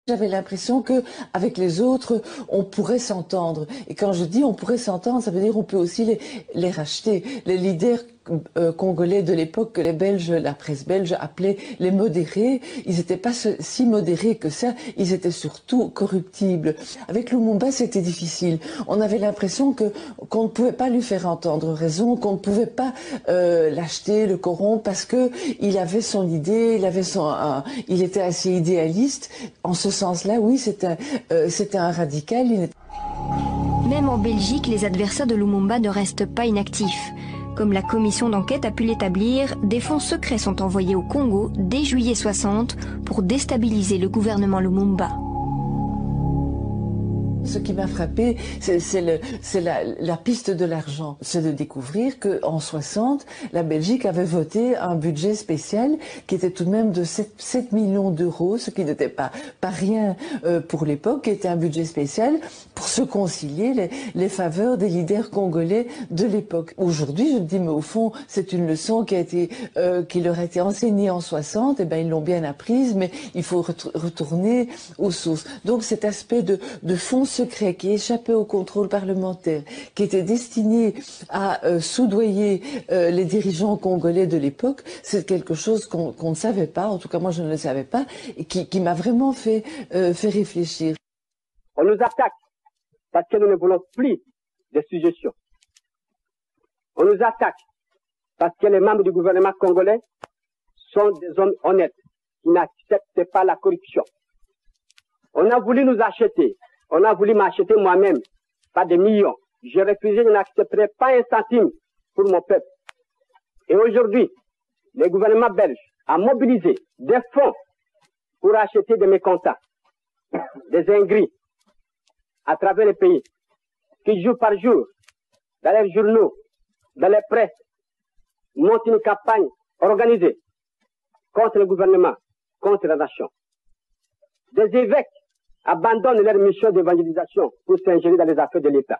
J'avais l'impression que avec les autres, on pourrait s'entendre. Et quand je dis on pourrait s'entendre, ça veut dire on peut aussi les racheter. Les leaders congolais de l'époque que les Belges, la presse belge appelait les modérés, ils n'étaient pas si modérés que ça, ils étaient surtout corruptibles. Avec Lumumba, c'était difficile. On avait l'impression qu'on ne pouvait pas lui faire entendre raison, qu'on ne pouvait pas l'acheter, le corrompre, parce que il avait son idée, il était assez idéaliste. En ce sens-là, oui, c'était un radical. Même en Belgique, les adversaires de Lumumba ne restent pas inactifs. Comme la commission d'enquête a pu l'établir, des fonds secrets sont envoyés au Congo dès juillet 60 pour déstabiliser le gouvernement Lumumba. Ce qui m'a frappé, c'est la piste de l'argent. C'est de découvrir qu'en 60, la Belgique avait voté un budget spécial qui était tout de même de 7 millions d'euros, ce qui n'était pas rien pour l'époque, qui était un budget spécial pour se concilier les faveurs des leaders congolais de l'époque. Aujourd'hui, je me dis, mais au fond, c'est une leçon qui leur a été enseignée en 60, et ben ils l'ont bien apprise, mais il faut retourner aux sources. Donc cet aspect de fonds secret qui échappait au contrôle parlementaire, qui était destiné à soudoyer les dirigeants congolais de l'époque, c'est quelque chose qu'on ne savait pas, en tout cas moi je ne le savais pas, et qui m'a vraiment fait réfléchir. On nous attaque parce que nous ne voulons plus de suggestions. On nous attaque parce que les membres du gouvernement congolais sont des hommes honnêtes qui n'acceptent pas la corruption. On a voulu nous acheter. On a voulu m'acheter moi-même, pas des millions. J'ai refusé, je n'accepterai pas un centime pour mon peuple. Et aujourd'hui, le gouvernement belge a mobilisé des fonds pour acheter des mécontents, des ingris, à travers le pays, qui jour par jour, dans les journaux, dans les presses, montent une campagne organisée contre le gouvernement, contre la nation. Des évêques abandonnent leur mission d'évangélisation pour s'ingérer dans les affaires de l'État.